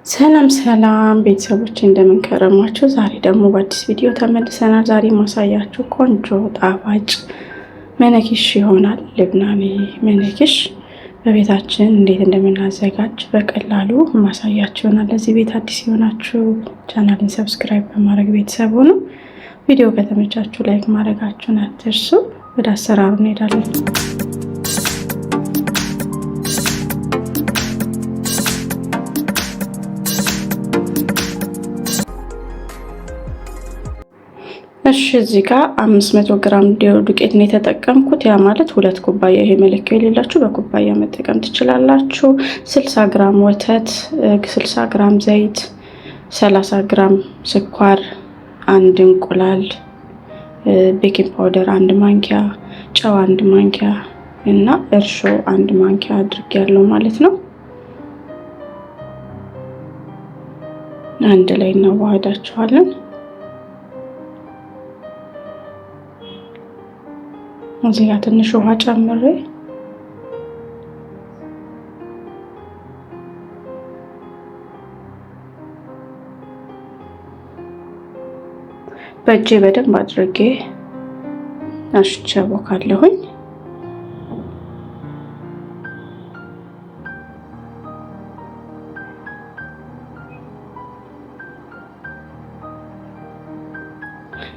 ሰላም ሰላም ቤተሰቦች እንደምን ከረማችሁ? ዛሬ ደግሞ በአዲስ ቪዲዮ ተመልሰናል። ዛሬ ማሳያችሁ ቆንጆ ጣፋጭ መነኪሽ ይሆናል። ልብናኔ መነኪሽ በቤታችን እንዴት እንደምናዘጋጅ በቀላሉ ማሳያችሁ ይሆናል። ለዚህ ቤት አዲስ የሆናችሁ ቻናልን ሰብስክራይብ በማድረግ ቤተሰብ ሁኑ። ቪዲዮ ከተመቻችሁ ላይክ ማድረጋችሁን አትርሱ። ወደ አሰራሩ እንሄዳለን። እሺ እዚህ ጋር 500 ግራም ዱቄት ነው የተጠቀምኩት። ያ ማለት 2 ኩባያ፣ ይሄ መለኪያ የሌላችሁ በኩባያ መጠቀም ትችላላችሁ። 60 ግራም ወተት፣ 60 ግራም ዘይት፣ 30 ግራም ስኳር፣ 1 እንቁላል፣ ቤኪንግ ፓውደር 1 ማንኪያ፣ ጨው 1 ማንኪያ እና እርሾ 1 ማንኪያ አድርጌያለሁ ማለት ነው። አንድ ላይ እናዋህዳቸዋለን። እዚህ ጋር ትንሽ ውሃ ጨምሬ በእጄ በደንብ አድርጌ አሽቼ አቦካለሁኝ።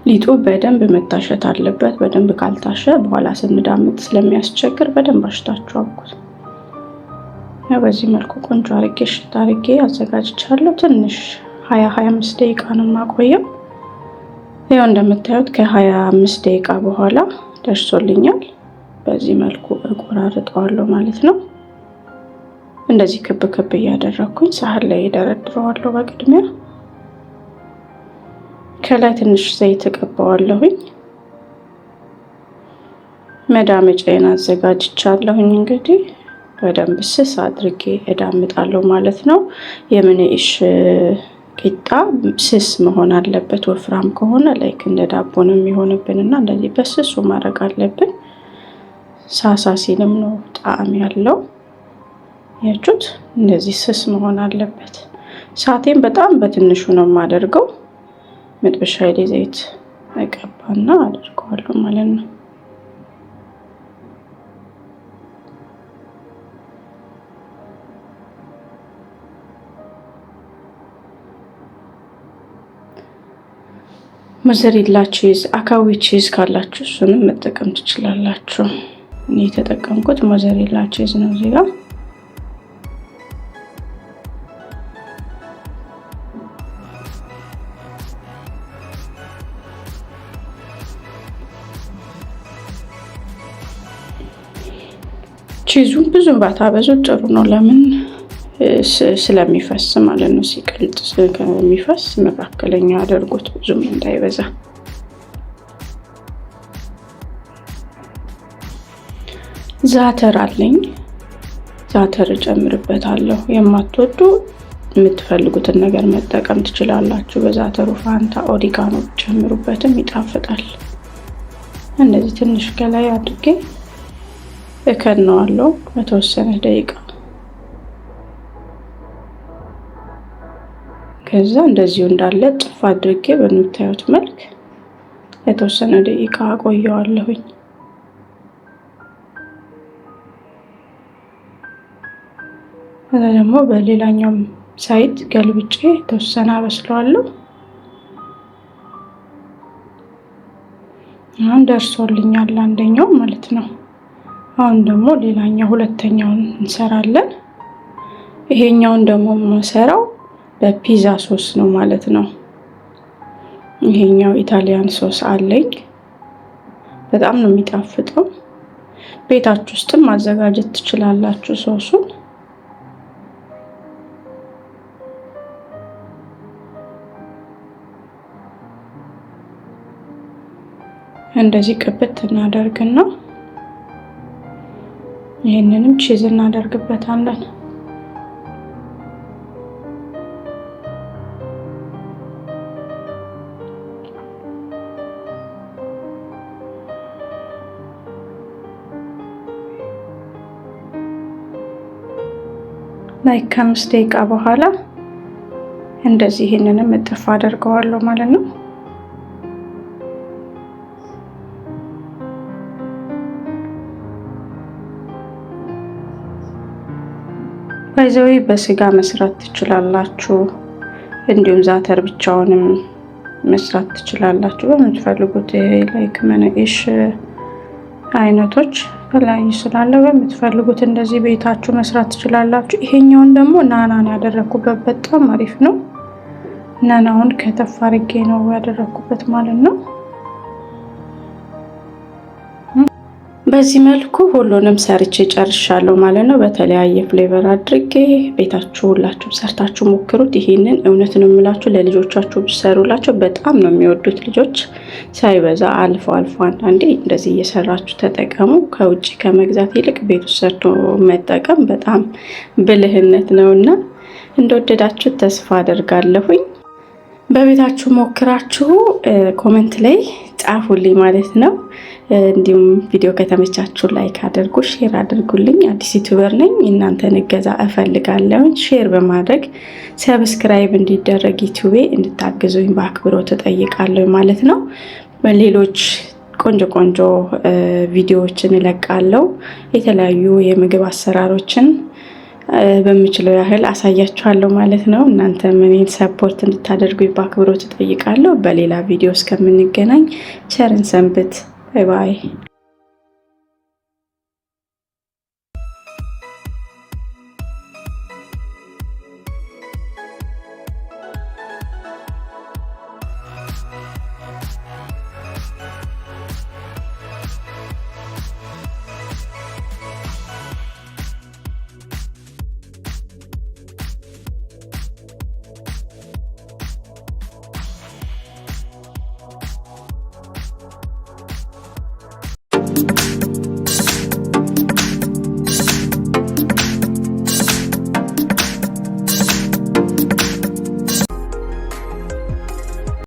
ሊጡ በደንብ መታሸት አለበት። በደንብ ካልታሸ በኋላ ስንዳምጥ ስለሚያስቸግር በደንብ አሽታችሁ አብኩት። በዚህ መልኩ ቆንጆ አርጌ ሽታ አርጌ አዘጋጅቻለሁ። ትንሽ 20-25 ደቂቃ ነው የማቆየው። ያው እንደምታዩት ከ25 ደቂቃ በኋላ ደርሶልኛል። በዚህ መልኩ እቆራርጠዋለሁ ማለት ነው። እንደዚህ ክብ ክብ እያደረኩኝ ሳህን ላይ ደረድረዋለሁ። በቅድሚያ ከላይ ትንሽ ዘይት እቀባዋለሁኝ። መዳመጫዬን አዘጋጅቻለሁኝ። እንግዲህ በደንብ ስስ አድርጌ እዳምጣለሁ ማለት ነው። የምንኢሽ ቂጣ ስስ መሆን አለበት። ወፍራም ከሆነ ላይክ እንደ ዳቦ ነው የሚሆንብንና እንደዚህ በስሱ ማድረግ አለብን። ሳሳ ሲልም ነው ጣዕም ያለው። ያችሁት እንደዚህ ስስ መሆን አለበት። ሳቴን በጣም በትንሹ ነው የማደርገው። መጥበሻ ላይ ዘይት እቀባና አድርገዋለሁ ማለት ነው። ሞዘሬላ ቺዝ፣ አካዊ ቺዝ ካላችሁ እሱንም መጠቀም ትችላላችሁ። እኔ የተጠቀምኩት ሞዘሬላ ቺዝ ነው። እዚህ ጋር ቺዙን ብዙ ባታበዙ ጥሩ ነው። ለምን ስለሚፈስ ማለት ነው። ሲቀልጥ ከሚፈስ መካከለኛ አድርጎት ብዙም እንዳይበዛ። ዛተር አለኝ። ዛተር እጨምርበታለሁ። የማትወዱ የምትፈልጉትን ነገር መጠቀም ትችላላችሁ። በዛተሩ ፋንታ ኦሪጋኖ ጨምሩበትም ይጣፍጣል። እንደዚህ ትንሽ ከላይ አድርጌ እከድነዋለሁ ለተወሰነ ደቂቃ። ከዛ እንደዚሁ እንዳለ ጥፍ አድርጌ በምታዩት መልክ ለተወሰነ ደቂቃ አቆየዋለሁኝ። ከዛ ደግሞ በሌላኛው ሳይድ ገልብጬ ተወሰነ አበስለዋለሁ። አሁን ደርሶልኛል አንደኛው ማለት ነው። አሁን ደግሞ ሌላኛው ሁለተኛውን እንሰራለን። ይሄኛውን ደግሞ የምሰራው በፒዛ ሶስ ነው ማለት ነው። ይሄኛው ኢታሊያን ሶስ አለኝ። በጣም ነው የሚጣፍጠው። ቤታችሁ ውስጥም ማዘጋጀት ትችላላችሁ ሶሱን። እንደዚህ ቅብት እናደርግና ይሄንንም ቺዝ እናደርግበታለን። ላይ ከ5 ደቂቃ በኋላ እንደዚህ ይሄንንም እጥፍ አደርገዋለሁ ማለት ነው። ባይዘዊ በስጋ መስራት ትችላላችሁ፣ እንዲሁም ዛተር ብቻውንም መስራት ትችላላችሁ። በምትፈልጉት ላይክ መነኢሽ አይነቶች ላይ ስላለ በምትፈልጉት እንደዚህ ቤታችሁ መስራት ትችላላችሁ። ይሄኛውን ደግሞ ናናን ያደረኩበት በጣም አሪፍ ነው። ናናውን ከተፍ አድርጌ ነው ያደረኩበት ማለት ነው። በዚህ መልኩ ሁሉንም ሰርቼ ጨርሻለሁ ማለት ነው። በተለያየ ፍሌቨር አድርጌ ቤታችሁ ሁላችሁም ሰርታችሁ ሞክሩት። ይሄንን እውነት ነው የምላችሁ ለልጆቻችሁ ብትሰሩላቸው በጣም ነው የሚወዱት ልጆች። ሳይበዛ አልፎ አልፎ አንዳንዴ እንደዚህ እየሰራችሁ ተጠቀሙ። ከውጭ ከመግዛት ይልቅ ቤት ውስጥ ሰርቶ መጠቀም በጣም ብልህነት ነውና እንደወደዳችሁ ተስፋ አደርጋለሁኝ። በቤታችሁ ሞክራችሁ ኮሜንት ላይ ጻፉልኝ ማለት ነው። እንዲሁም ቪዲዮ ከተመቻችሁ ላይክ አድርጉ፣ ሼር አድርጉልኝ። አዲስ ዩቲዩበር ነኝ፣ እናንተን እገዛ እፈልጋለሁ። ሼር በማድረግ ሰብስክራይብ እንዲደረግ ዩቲዩቤ እንድታግዙኝ በአክብሮት እጠይቃለሁ ማለት ነው። ሌሎች ቆንጆ ቆንጆ ቪዲዮዎችን እለቃለሁ። የተለያዩ የምግብ አሰራሮችን በምችለው ያህል አሳያችኋለሁ ማለት ነው። እናንተም እኔን ሰፖርት እንድታደርጉኝ በአክብሮት እጠይቃለሁ። በሌላ ቪዲዮ እስከምንገናኝ ቸርን ሰንብት። ባይ ባይ።